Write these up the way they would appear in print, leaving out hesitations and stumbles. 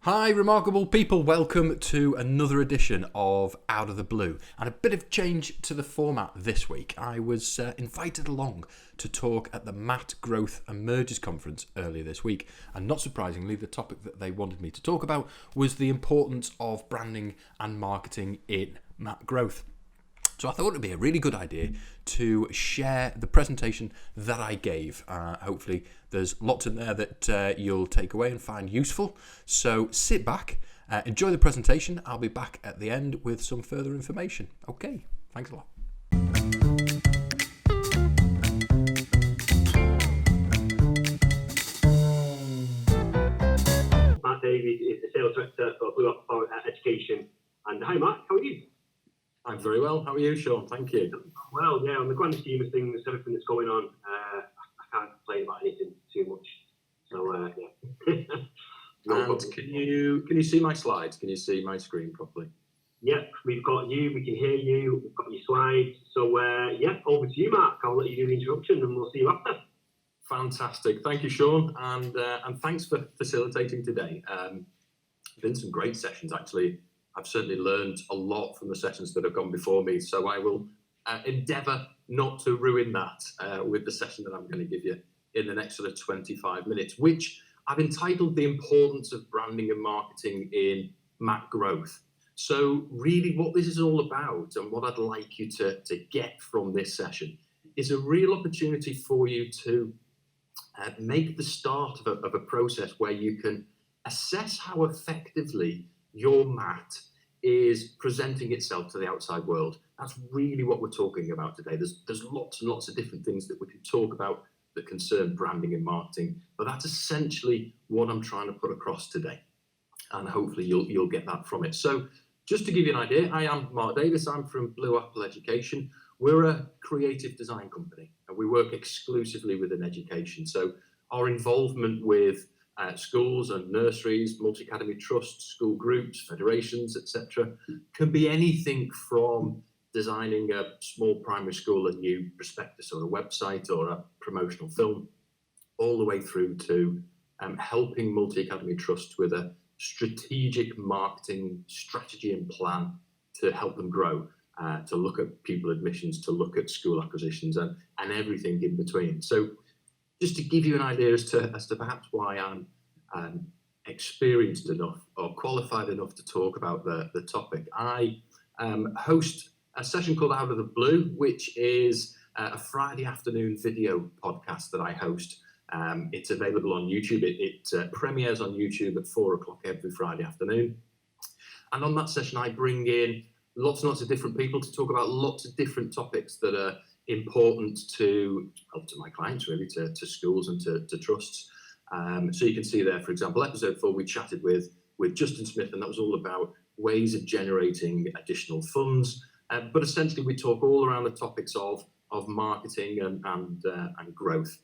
Hi, remarkable people. Welcome to another edition of Out of the Blue. And a bit of change to the format this week. I was invited along to talk at the MAT Growth and Mergers Conference earlier this week. And not surprisingly, the topic that they wanted me to talk about was the importance of branding and marketing in MAT Growth. So I thought it would be a really good idea to share the presentation that I gave. Hopefully there's lots in there that you'll take away and find useful. So sit back, enjoy the presentation. I'll be back at the end with some further information. Okay, thanks a lot. Matt Davies is the Sales Director for Blue Up Education. And hi Matt, how are you? I'm very well. How are you, Sean? Thank you. Well, yeah, on the grand scheme of things, everything that's going on, I can't complain about anything too much. So, yeah. And can you see my slides? Can you see my screen properly? Yeah, we've got you, we can hear you, we've got your slides. So, yeah, over to you, Mark. I'll let you do the introduction and we'll see you after. Fantastic. Thank you, Sean. And thanks for facilitating today. Been some great sessions, actually. I've certainly learned a lot from the sessions that have gone before me, so I will endeavour not to ruin that with the session that I'm going to give you in the next sort of 25 minutes, which I've entitled The Importance of Branding and Marketing in MAT Growth. So really what this is all about and what I'd like you to get from this session is a real opportunity for you to make the start of a process where you can assess how effectively your MAT is presenting itself to the outside world. That's really what we're talking about today. There's lots and lots of different things that we can talk about that concern branding and marketing, but that's essentially what I'm trying to put across today. And hopefully you'll get that from it. So just to give you an idea, I am Mark Davis. I'm from Blue Apple Education. We're a creative design company and we work exclusively within education. So our involvement with schools and nurseries, multi-academy trusts, school groups, federations, etc., can be anything from designing a small primary school a new prospectus or a website or a promotional film, all the way through to helping multi-academy trusts with a strategic marketing strategy and plan to help them grow, to look at pupil admissions, to look at school acquisitions and everything in between. So just to give you an idea as to perhaps why I'm experienced enough or qualified enough to talk about the topic, I host a session called Out of the Blue, which is a Friday afternoon video podcast that I host. It's available on YouTube. It premieres on YouTube at 4 o'clock every Friday afternoon. And on that session, I bring in lots and lots of different people to talk about lots of different topics that are important to my clients, really, to schools and to trusts. So you can see there, for example, episode 4, we chatted with Justin Smith, and that was all about ways of generating additional funds. But essentially, we talk all around the topics of marketing and growth.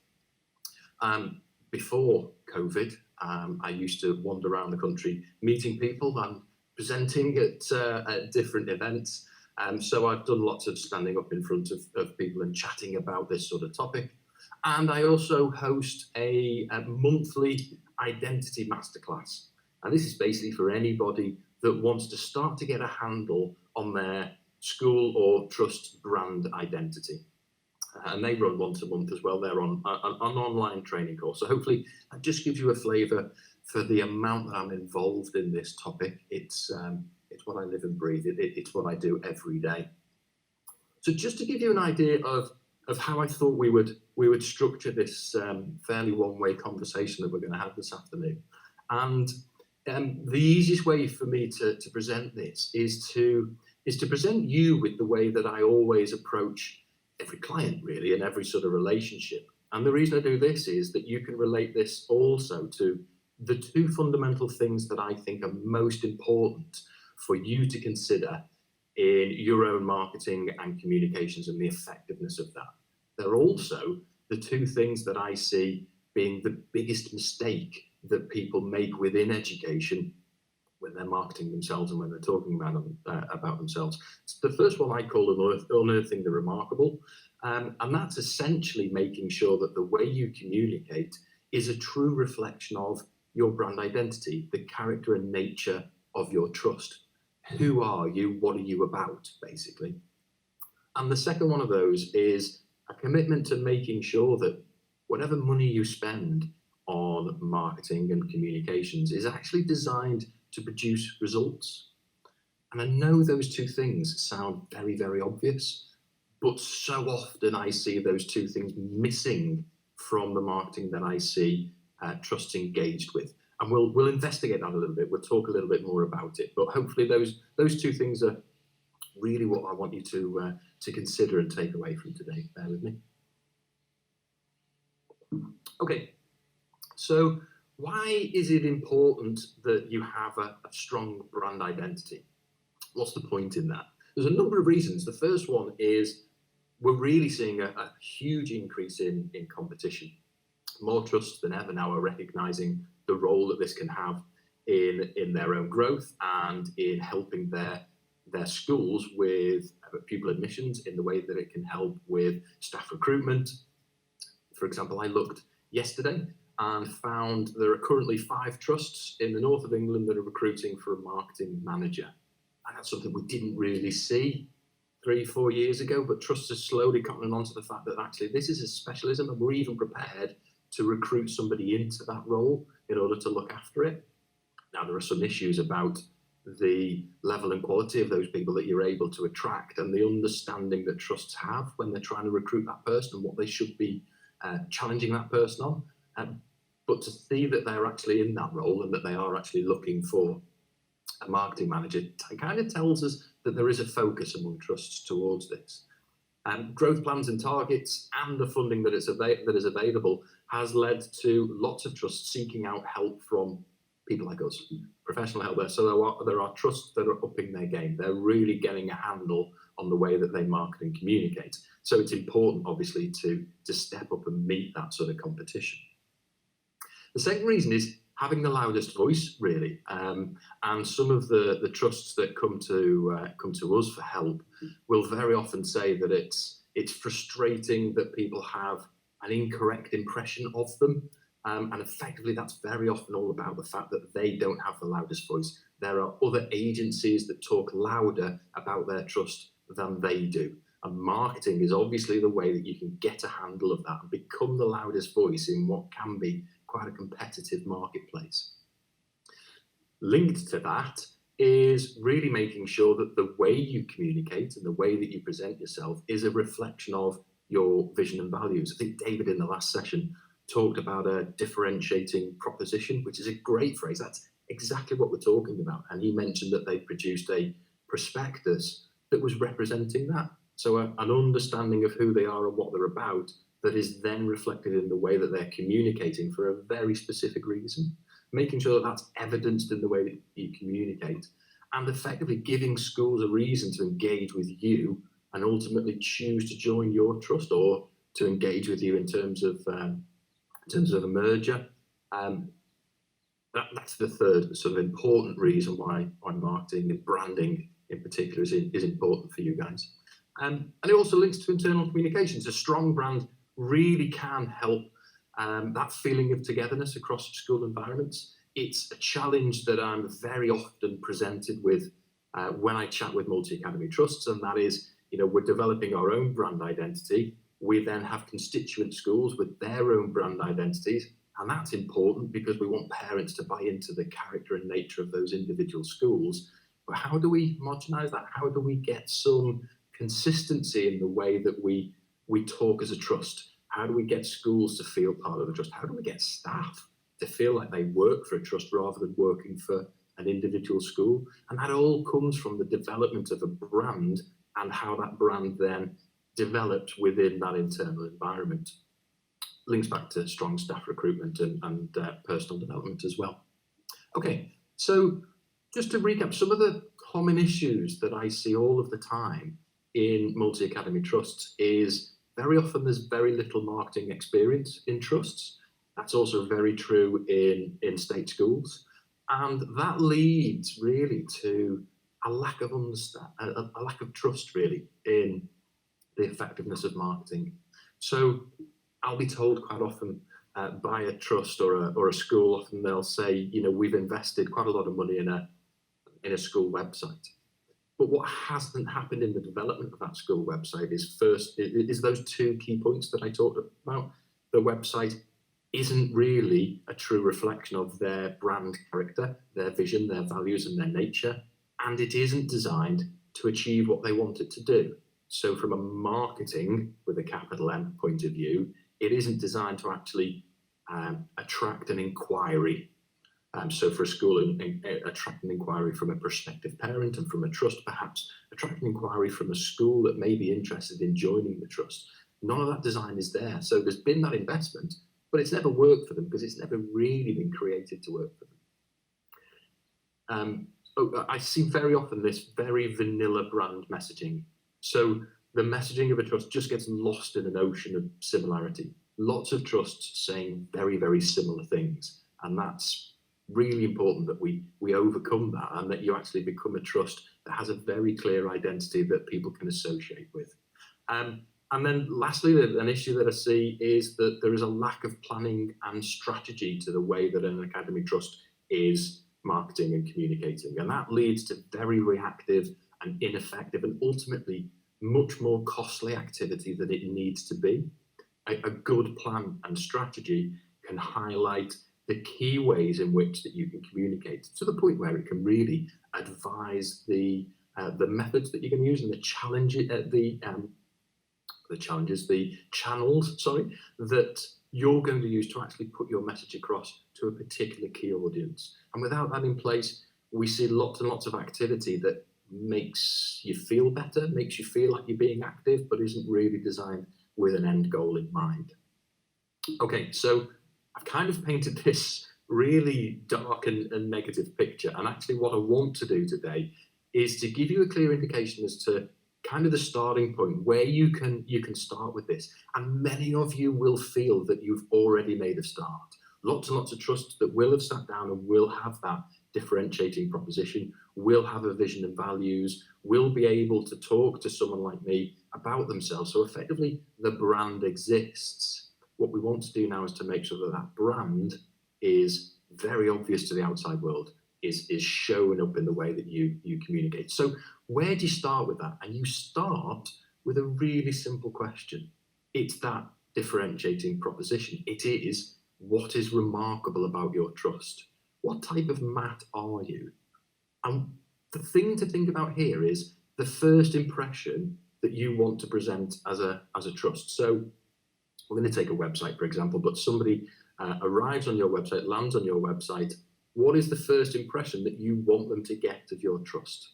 Before COVID, I used to wander around the country meeting people and presenting at different events. So I've done lots of standing up in front of people and chatting about this sort of topic. And I also host a monthly identity masterclass. And this is basically for anybody that wants to start to get a handle on their school or trust brand identity. And they run once a month as well. They're on an online training course. So hopefully that just gives you a flavour for the amount that I'm involved in this topic. It's what I live and breathe. It's what I do every day. So just to give you an idea of how I thought we would structure this fairly one-way conversation that we're going to have this afternoon. And the easiest way for me to present this is to present you with the way that I always approach every client, really, and every sort of relationship. And the reason I do this is that you can relate this also to the two fundamental things that I think are most important for you to consider in your own marketing and communications and the effectiveness of that. They're also the two things that I see being the biggest mistake that people make within education when they're marketing themselves and when they're talking about themselves. So the first one I call unearthing the remarkable, and that's essentially making sure that the way you communicate is a true reflection of your brand identity, the character and nature of your trust. Who are you? What are you about, basically? And the second one of those is a commitment to making sure that whatever money you spend on marketing and communications is actually designed to produce results. And I know those two things sound very, very obvious, but so often I see those two things missing from the marketing that I see trust engaged with. And we'll investigate that a little bit. We'll talk a little bit more about it. But hopefully those two things are really what I want you to consider and take away from today. Bear with me. Okay, so why is it important that you have a strong brand identity? What's the point in that? There's a number of reasons. The first one is we're really seeing a huge increase in competition. More trusts than ever now are recognizing the role that this can have in their own growth and in helping their schools with pupil admissions, in the way that it can help with staff recruitment. For example, I looked yesterday and found there are currently 5 trusts in the north of England that are recruiting for a marketing manager. And that's something we didn't really see 3-4 years ago, but trusts are slowly coming on to the fact that actually this is a specialism, and we're even prepared to recruit somebody into that role in order to look after it. Now, there are some issues about the level and quality of those people that you're able to attract, and the understanding that trusts have when they're trying to recruit that person and what they should be challenging that person on. But to see that they're actually in that role and that they are actually looking for a marketing manager, it kind of tells us that there is a focus among trusts towards this. Growth plans and targets and the funding that is available has led to lots of trusts seeking out help from people like us, professional help there. So there are trusts that are upping their game. They're really getting a handle on the way that they market and communicate. So it's important, obviously, to step up and meet that sort of competition. The second reason is having the loudest voice, really. And some of the trusts that come to us for help will very often say that it's frustrating that people have an incorrect impression of them. And effectively, that's very often all about the fact that they don't have the loudest voice. There are other agencies that talk louder about their trust than they do. And marketing is obviously the way that you can get a handle of that and become the loudest voice in what can be quite a competitive marketplace. Linked to that is really making sure that the way you communicate and the way that you present yourself is a reflection of your vision and values. I think David in the last session talked about a differentiating proposition, which is a great phrase. That's exactly what we're talking about. And he mentioned that they produced a prospectus that was representing that. So an understanding of who they are and what they're about that is then reflected in the way that they're communicating for a very specific reason. Making sure that that's evidenced in the way that you communicate, and effectively giving schools a reason to engage with you and ultimately choose to join your trust or to engage with you in terms of a merger. That's the third sort of important reason why marketing and branding in particular is important for you guys. And it also links to internal communications. A strong brand really can help that feeling of togetherness across school environments. It's a challenge that I'm very often presented with when I chat with multi-academy trusts, and that is, we're developing our own brand identity. We then have constituent schools with their own brand identities, and that's important because we want parents to buy into the character and nature of those individual schools. But how do we homogenize that? How do we get some consistency in the way that we talk as a trust? How do we get schools to feel part of the trust? How do we get staff to feel like they work for a trust rather than working for an individual school? And that all comes from the development of a brand and how that brand then developed within that internal environment. Links back to strong staff recruitment and personal development as well. Okay, so just to recap, some of the common issues that I see all of the time in multi-academy trusts is very often there's very little marketing experience in trusts. That's also very true in state schools. And that leads really to a lack of a lack of trust really in the effectiveness of marketing. So I'll be told quite often buy a trust or a school, often they'll say, we've invested quite a lot of money in a school website. But what hasn't happened in the development of that school website is those two key points that I talked about. The website isn't really a true reflection of their brand character, their vision, their values, and their nature, and it isn't designed to achieve what they want it to do. So from a marketing with a capital M point of view, it isn't designed to actually attract an inquiry. So for a school, attract an inquiry from a prospective parent, and from a trust, perhaps attract an inquiry from a school that may be interested in joining the trust. None of that design is there. So there's been that investment, but it's never worked for them because it's never really been created to work for them. I see very often this very vanilla brand messaging. So the messaging of a trust just gets lost in an ocean of similarity. Lots of trusts saying very, very similar things. And that's really important that we overcome that, and that you actually become a trust that has a very clear identity that people can associate with. And then lastly, an issue that I see is that there is a lack of planning and strategy to the way that an academy trust is marketing and communicating. And that leads to very reactive and ineffective and ultimately much more costly activity than it needs to be. A good plan and strategy can highlight the key ways in which that you can communicate, to the point where it can really advise the methods that you're going to use and the channels, that you're going to use to actually put your message across to a particular key audience. And without that in place, we see lots and lots of activity that makes you feel better, makes you feel like you're being active, but isn't really designed with an end goal in mind. Okay, so I've kind of painted this really dark and negative picture. And actually what I want to do today is to give you a clear indication as to kind of the starting point where you can start with this. And many of you will feel that you've already made a start. Lots and lots of trusts that will have sat down and will have that differentiating proposition, will have a vision and values, will be able to talk to someone like me about themselves. So effectively, the brand exists. What we want to do now is to make sure that that brand is very obvious to the outside world, is showing up in the way that you communicate. So where do you start with that? And you start with a really simple question. It's that differentiating proposition. It is, what is remarkable about your trust? What type of mat are you? And the thing to think about here is the first impression that you want to present as a trust. So we're going to take a website, for example, but somebody arrives on your website, lands on your website. What is the first impression that you want them to get of your trust?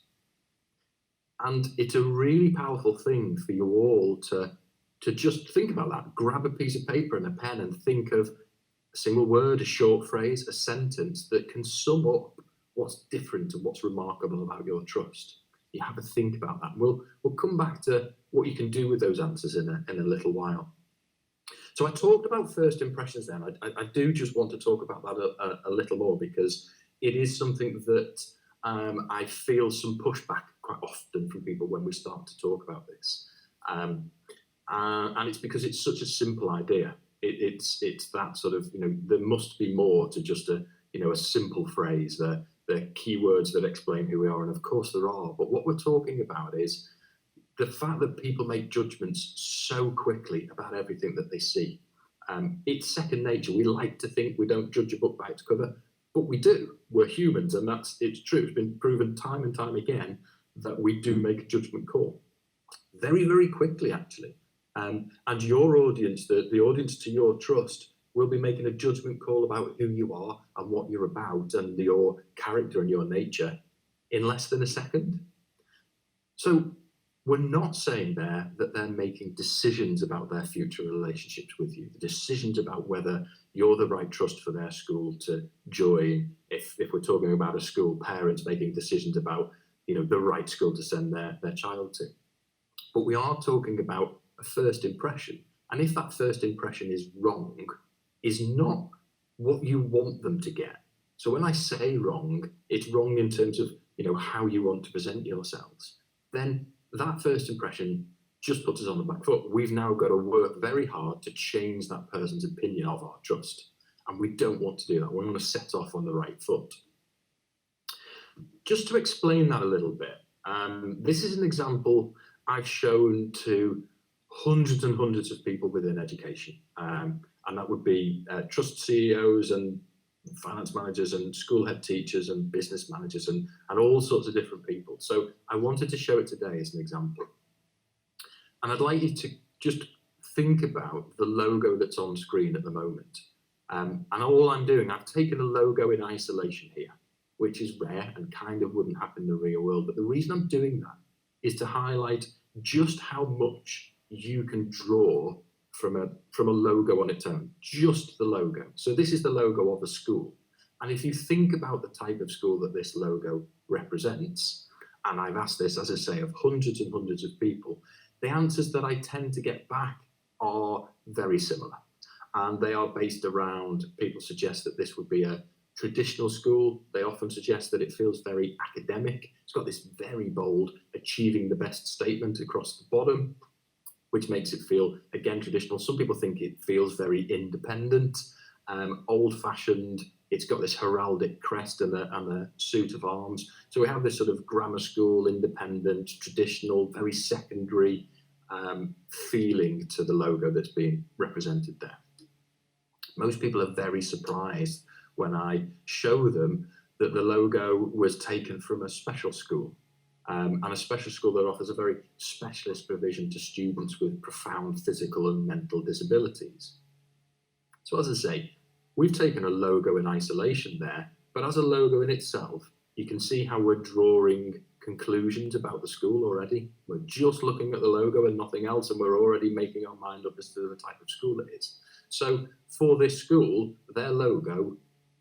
And it's a really powerful thing for you all to just think about that. Grab a piece of paper and a pen and think of a single word, a short phrase, a sentence that can sum up what's different and what's remarkable about your trust. You have to think about that. We'll come back to what you can do with those answers in a little while. So I talked about first impressions then. I do just want to talk about that a little more, because it is something that I feel some pushback quite often from people when we start to talk about this. And it's because it's such a simple idea. It's that sort of, there must be more to just a simple phrase, the keywords that explain who we are. And of course there are, but what we're talking about is the fact that people make judgments so quickly about everything that they see. It's second nature. We like to think we don't judge a book by its cover, but we do. We're humans, and it's true. It's been proven time and time again that we do make a judgment call. Very, very quickly, actually. And your audience, the audience to your trust, will be making a judgment call about who you are and what you're about and your character and your nature in less than a second. So we're not saying there that they're making decisions about their future relationships with you, the decisions about whether you're the right trust for their school to join. If we're talking about a school, parents making decisions about the right school to send their child to. But we are talking about a first impression. And if that first impression is wrong, is not what you want them to get. So when I say wrong, it's wrong in terms of how you want to present yourselves. Then that first impression just puts us on the back foot. We've now got to work very hard to change that person's opinion of our trust. And we don't want to do that. We want to set off on the right foot. Just to explain that a little bit, this is an example I've shown to hundreds and hundreds of people within education. And that would be trust CEOs and finance managers and school head teachers and business managers and all sorts of different people. So I wanted to show it today as an example. And I'd like you to just think about the logo that's on screen at the moment. And all I'm doing, I've taken a logo in isolation here, which is rare and kind of wouldn't happen in the real world. But the reason I'm doing that is to highlight just how much you can draw from a logo on its own, just the logo. So this is the logo of a school. And if you think about the type of school that this logo represents, and I've asked this, as I say, of hundreds and hundreds of people, the answers that I tend to get back are very similar. And they are based around, people suggest that this would be a traditional school. They often suggest that it feels very academic. It's got this very bold achieving the best statement across the bottom, which makes it feel, again, traditional. Some people think it feels very independent, old-fashioned. It's got this heraldic crest and a suit of arms. So we have this sort of grammar school, independent, traditional, very secondary feeling to the logo that's being represented there. Most people are very surprised when I show them that the logo was taken from a special school. And a special school that offers a very specialist provision to students with profound physical and mental disabilities. So as I say, we've taken a logo in isolation there, but as a logo in itself, you can see how we're drawing conclusions about the school already. We're just looking at the logo and nothing else, and we're already making our mind up as to the type of school it is. So for this school, their logo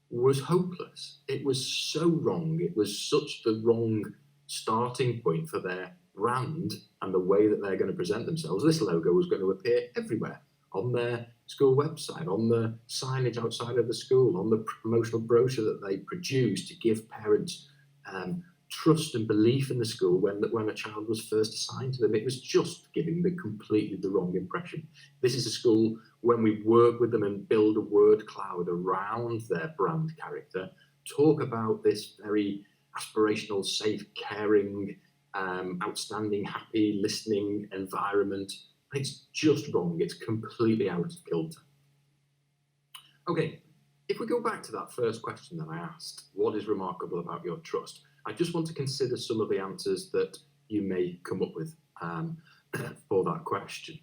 was hopeless. It was so wrong. It was such the wrong starting point for their brand and the way that they're going to present themselves. This logo was going to appear everywhere, on their school website, on the signage outside of the school, on the promotional brochure that they produce to give parents trust and belief in the school when a child was first assigned to them. It was just giving completely the wrong impression. This is a school, when we work with them and build a word cloud around their brand character, talk about this very aspirational, safe, caring, outstanding, happy, listening environment. It's just wrong. It's completely out of kilter. Okay, if we go back to that first question that I asked, what is remarkable about your trust? I just want to consider some of the answers that you may come up with for that question.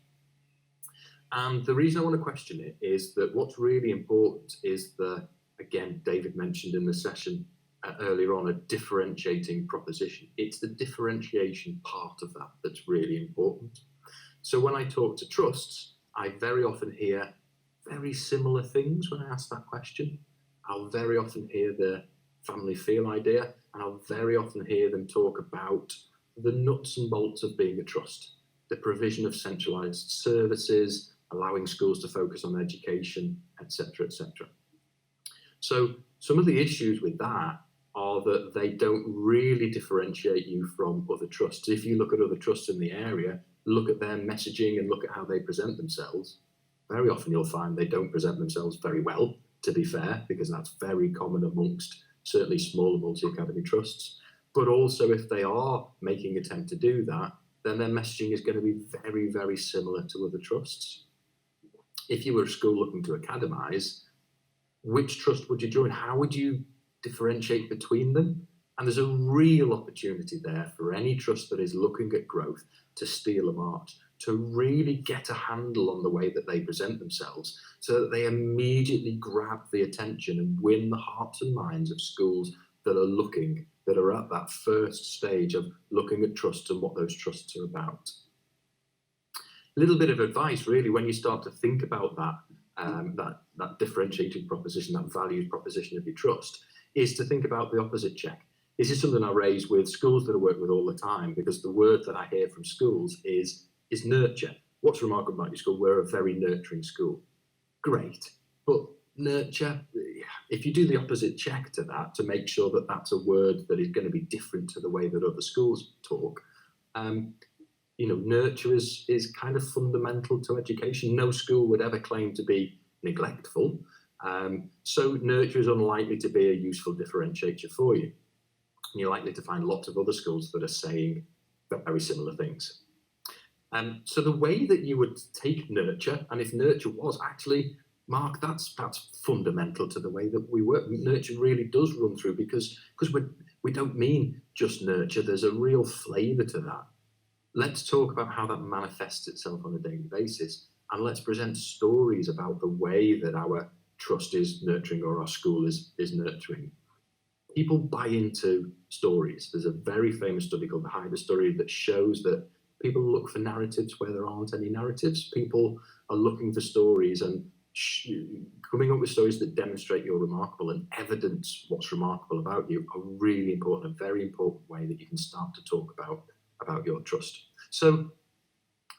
And the reason I want to question it is that what's really important is again, David mentioned in the session earlier on, a differentiating proposition. It's the differentiation part of that that's really important. So when I talk to trusts, I very often hear very similar things when I ask that question. I'll very often hear the family feel idea, and I'll very often hear them talk about the nuts and bolts of being a trust, the provision of centralised services, allowing schools to focus on education, etc., etc. So some of the issues with that are that they don't really differentiate you from other trusts. If you look at other trusts in the area, look at their messaging and look at how they present themselves, very often you'll find they don't present themselves very well, to be fair, because that's very common amongst certainly smaller multi-academy trusts. But also if they are making an attempt to do that, then their messaging is going to be very, very similar to other trusts. If you were a school looking to academise, which trust would you join? How would you differentiate between them? And there's a real opportunity there for any trust that is looking at growth to steal a march, to really get a handle on the way that they present themselves so that they immediately grab the attention and win the hearts and minds of schools that are at that first stage of looking at trusts and what those trusts are about. A little bit of advice, really, when you start to think about that differentiating proposition, that values proposition of your trust, is to think about the opposite check. This is something I raise with schools that I work with all the time, because the word that I hear from schools is nurture. What's remarkable about your school? We're a very nurturing school. Great, but nurture, if you do the opposite check to that, to make sure that that's a word that is going to be different to the way that other schools talk, nurture is kind of fundamental to education. No school would ever claim to be neglectful. So nurture is unlikely to be a useful differentiator for you. You're likely to find lots of other schools that are saying very similar things. So the way that you would take nurture, and if nurture was actually, Mark, that's fundamental to the way that we work. Nurture really does run through because we don't mean just nurture. There's a real flavour to that. Let's talk about how that manifests itself on a daily basis, and let's present stories about the way that our trust is nurturing or our school is nurturing. People buy into stories. There's a very famous study called the Hyder study that shows that people look for narratives where there aren't any narratives. People are looking for stories and coming up with stories that demonstrate you're remarkable and evidence what's remarkable about you, a really important, a very important way that you can start to talk about your trust. So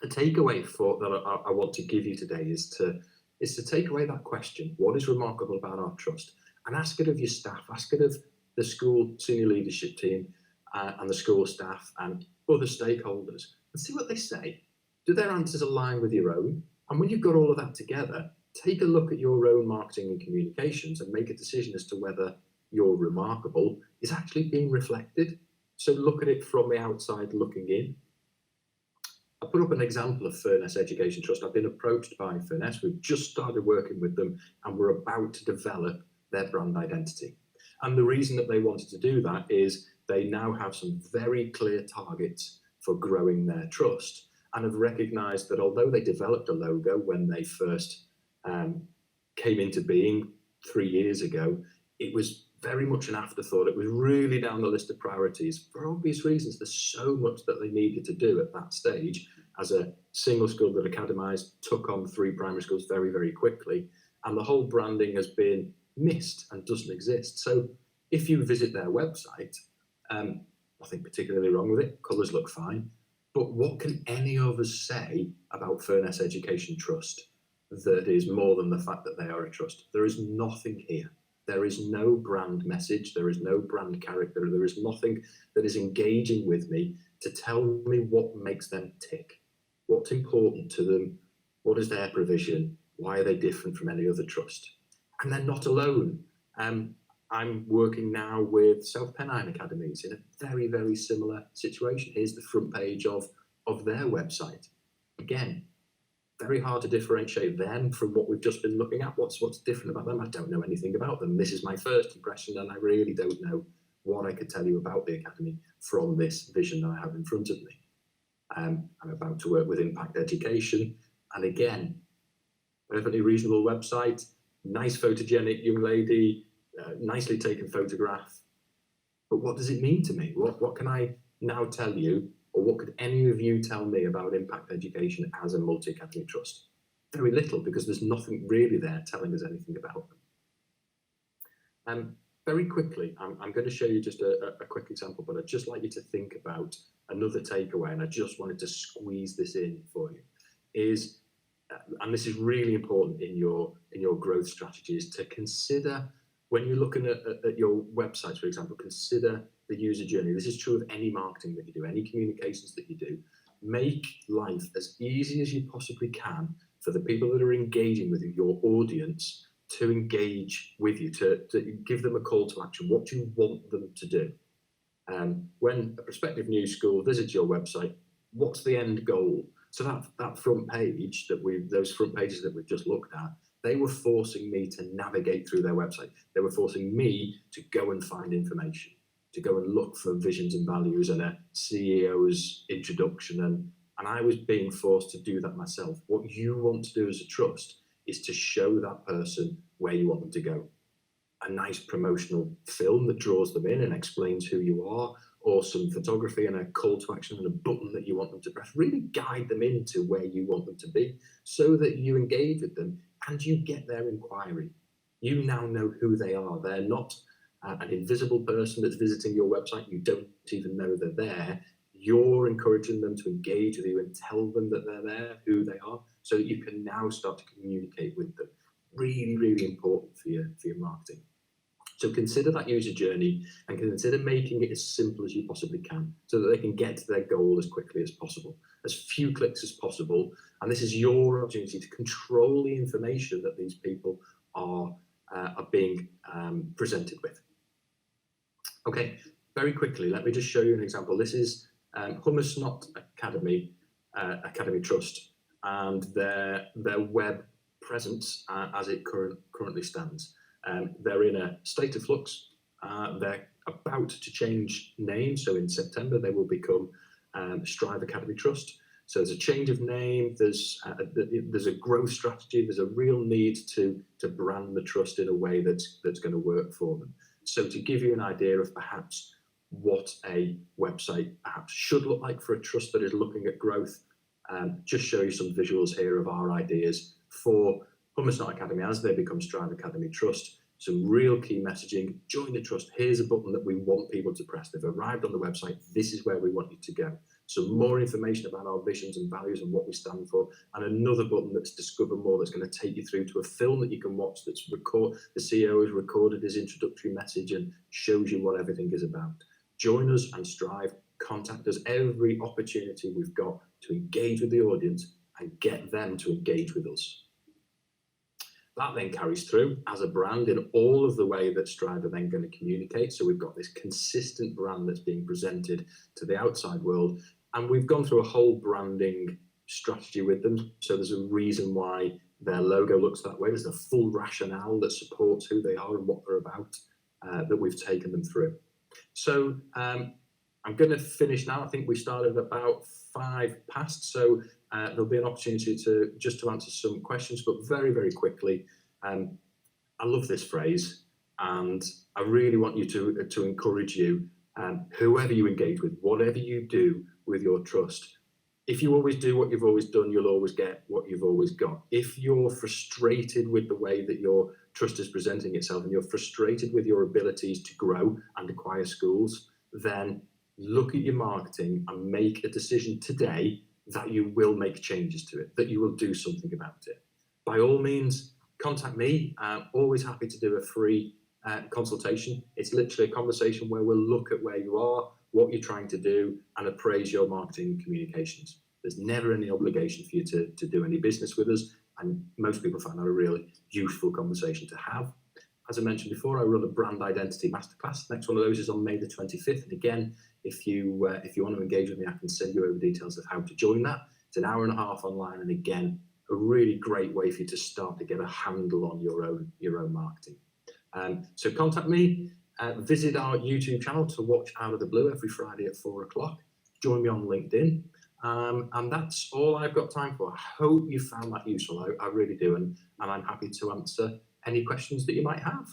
a takeaway that I want to give you today is to take away that question, what is remarkable about our trust? And ask it of your staff, ask it of the school senior leadership team and the school staff and other stakeholders, and see what they say. Do their answers align with your own? And when you've got all of that together, take a look at your own marketing and communications and make a decision as to whether your remarkable is actually being reflected. So look at it from the outside looking in. I put up an example of Furness Education Trust. I've been approached by Furness. We've just started working with them and we're about to develop their brand identity. And the reason that they wanted to do that is they now have some very clear targets for growing their trust and have recognised that although they developed a logo when they first came into being 3 years ago, it was very much an afterthought. It was really down the list of priorities for obvious reasons. There's so much that they needed to do at that stage as a single school that academised, took on 3 primary schools very, very quickly, and the whole branding has been missed and doesn't exist. So if you visit their website, nothing particularly wrong with it, colours look fine, but what can any of us say about Furness Education Trust that is more than the fact that they are a trust? There is nothing here. There is no brand message, there is no brand character, there is nothing that is engaging with me to tell me what makes them tick, what's important to them, what is their provision, why are they different from any other trust. And they're not alone. I'm working now with South Pennine Academies in a very, very similar situation. Here's the front page of their website. Again, very hard to differentiate them from what we've just been looking at. What's different about them? I don't know anything about them. This is my first impression, and I really don't know what I could tell you about the Academy from this vision that I have in front of me. I'm about to work with Impact Education, and again, perfectly reasonable website, nice photogenic young lady, nicely taken photograph. But what does it mean to me? What can I now tell you, or what could any of you tell me about Impact Education as a multi-academy trust? Very little, because there's nothing really there telling us anything about them. Very quickly, I'm going to show you just a quick example, but I'd just like you to think about another takeaway, and I just wanted to squeeze this in for you, is, and this is really important in your growth strategies, to consider when you're looking at your websites, for example, consider the user journey. This is true of any marketing that you do, any communications that you do. Make life as easy as you possibly can for the people that are engaging with you, your audience, to engage with you, to give them a call to action. What do you want them to do? When a prospective new school visits your website, what's the end goal? So that front page those front pages that we've just looked at, they were forcing me to navigate through their website. They were forcing me to go and find information, to go and look for visions and values and a CEO's introduction. And I was being forced to do that myself. What you want to do as a trust is to show that person where you want them to go. A nice promotional film that draws them in and explains who you are, or some photography and a call to action and a button that you want them to press. Really guide them into where you want them to be so that you engage with them and you get their inquiry. You now know who they are. They're not an invisible person that's visiting your website. You don't even know they're there. You're encouraging them to engage with you and tell them that they're there, who they are, so that you can now start to communicate with them. Really, really important for your marketing. So consider that user journey and consider making it as simple as you possibly can so that they can get to their goal as quickly as possible, as few clicks as possible. And this is your opportunity to control the information that these people are being presented with. Okay, very quickly, let me just show you an example. This is Hummus Not Academy, Academy Trust, and their web presence as it currently stands. They're in a state of flux. They're about to change name, so in September they will become Strive Academy Trust. So there's a change of name, there's a growth strategy, there's a real need to brand the trust in a way that's going to work for them. So to give you an idea of perhaps what a website perhaps should look like for a trust that is looking at growth, just show you some visuals here of our ideas for Hummus Not Academy as they become Strive Academy Trust. Some real key messaging: join the trust. Here's a button that we want people to press. They've arrived on the website. This is where we want you to go. Some more information about our visions and values and what we stand for, and another button that's discover more, that's going to take you through to a film that you can watch that's the CEO has recorded his introductory message and shows you what everything is about. Join us and Strive. Contact us every opportunity we've got to engage with the audience and get them to engage with us. That then carries through as a brand in all of the way that Strive are then going to communicate. So we've got this consistent brand that's being presented to the outside world. And we've gone through a whole branding strategy with them. So there's a reason why their logo looks that way. There's a full rationale that supports who they are and what they're about that we've taken them through. So I'm going to finish now. I think we started about 5 past. So there'll be an opportunity to answer some questions, but very, very quickly. I love this phrase, and I really want you to encourage you, whoever you engage with, whatever you do with your trust. If you always do what you've always done, you'll always get what you've always got. If you're frustrated with the way that your trust is presenting itself and you're frustrated with your abilities to grow and acquire schools, then look at your marketing and make a decision today that you will make changes to it, that you will do something about it. By all means, contact me. I'm always happy to do a free consultation. It's literally a conversation where we'll look at where you are, what you're trying to do, and appraise your marketing communications. There's never any obligation for you to do any business with us, and most people find that a really useful conversation to have. As I mentioned before, I run a brand identity masterclass. Next one of those is on May the 25th. And again, if you want to engage with me, I can send you over details of how to join that. It's an hour and a half online, and again, a really great way for you to start to get a handle on your own marketing. So contact me. Visit our YouTube channel to watch Out of the Blue every Friday at 4 o'clock. Join me on LinkedIn. And that's all I've got time for. I hope you found that useful. I really do. And I'm happy to answer any questions that you might have.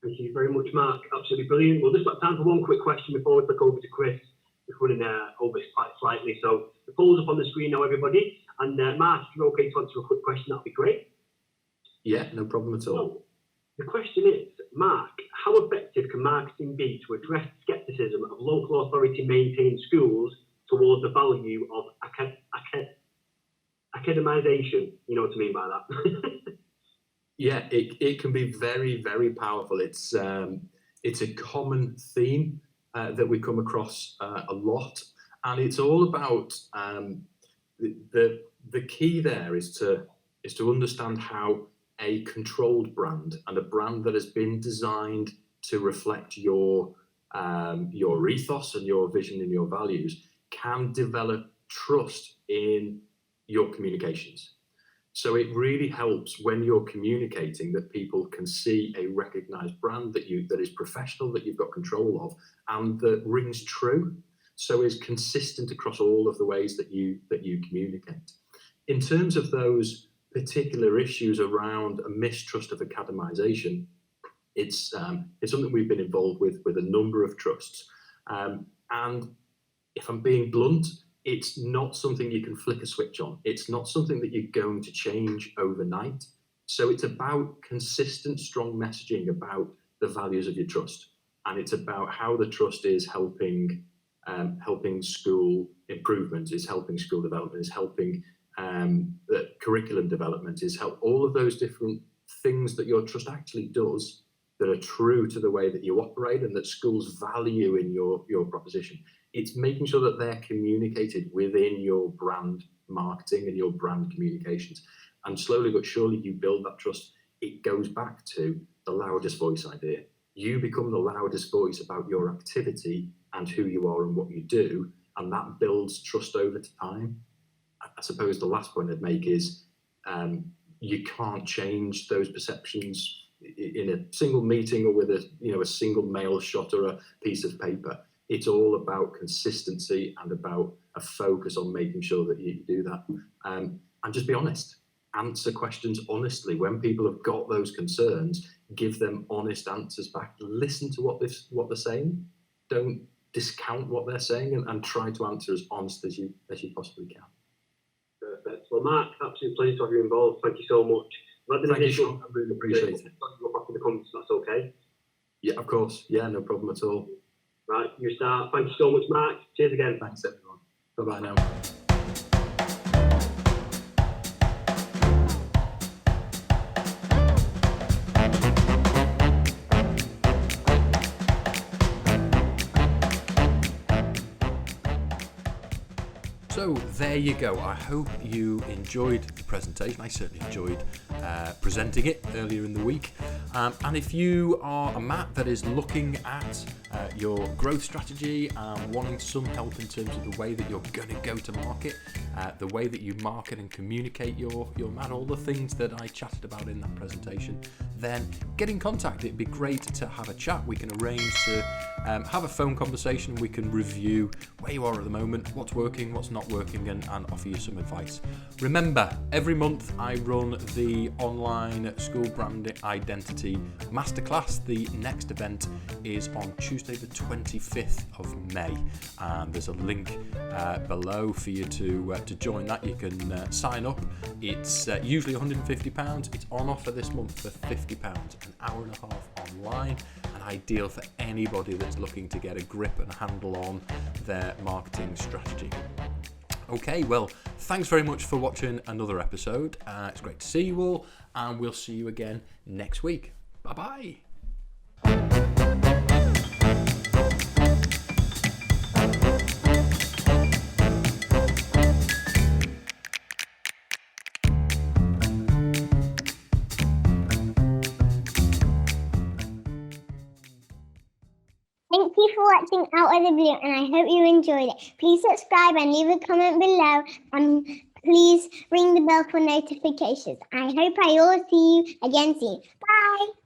Thank you very much, Mark. Absolutely brilliant. We'll just got time for one quick question before we click over to Chris. We're running over quite slightly. So the poll's up on the screen now, everybody. And Mark, if you're okay to answer a quick question, that'd be great. Yeah, no problem at all. So, the question is, Mark, how effective can marketing be to address scepticism of local authority maintained schools towards the value of academization? You know what I mean by that? Yeah, it can be very, very powerful. It's a common theme that we come across a lot, and it's all about the key there is to understand how a controlled brand and a brand that has been designed to reflect your ethos and your vision and your values can develop trust in your communications. So it really helps when you're communicating that people can see a recognized brand that is professional, that you've got control of, and that rings true. So is consistent across all of the ways that you communicate. In terms of those particular issues around a mistrust of academization, it's something we've been involved with a number of trusts. And if I'm being blunt, it's not something you can flick a switch on. It's not something that you're going to change overnight. So it's about consistent, strong messaging about the values of your trust. And it's about how the trust is helping school improvement, is helping school development, is helping curriculum development, is help all of those different things that your trust actually does that are true to the way that you operate and that schools value in your proposition. It's making sure that they're communicated within your brand marketing and your brand communications. And slowly but surely you build that trust. It goes back to the loudest voice idea. You become the loudest voice about your activity and who you are and what you do, and that builds trust over time. I suppose the last point I'd make is you can't change those perceptions in a single meeting or with a single mail shot or a piece of paper. It's all about consistency and about a focus on making sure that you do that. And just be honest. Answer questions honestly. When people have got those concerns, give them honest answers back. Listen to what they're saying. Don't discount what they're saying, and try to answer as honest as you possibly can. Perfect. Well, Mark, absolute pleasure to have you involved. Thank you so much. Thank you, Sean. I really appreciate it. Look after the comments, that's okay. Yeah, of course. Yeah, no problem at all. Right, you start. Thank you so much, Mark. Cheers again. Thanks, everyone. Bye-bye now. So there you go. I hope you enjoyed the presentation. I certainly enjoyed presenting it earlier in the week. And if you are a Matt that is looking at your growth strategy and wanting some help in terms of the way that you're going to go to market, the way that you market and communicate your Matt, all the things that I chatted about in that presentation, then get in contact. It'd be great to have a chat. We can arrange to have a phone conversation. We can review where you are at the moment, what's working, what's not working, and offer you some advice. Remember, every month I run the online school brand identity masterclass. The next event is on Tuesday the 25th of May, and there's a link below for you to join that. You can sign up. It's usually £150. It's on offer this month for £50, an hour and a half online, and ideal for anybody that's looking to get a grip and handle on their marketing strategy. Okay, well, thanks very much for watching another episode. It's great to see you all, and we'll see you again next week. Bye-bye. Thank you for watching Out of the Blue, and I hope you enjoyed it. Please subscribe and leave a comment below, and please ring the bell for notifications. I hope I will see you again soon. Bye!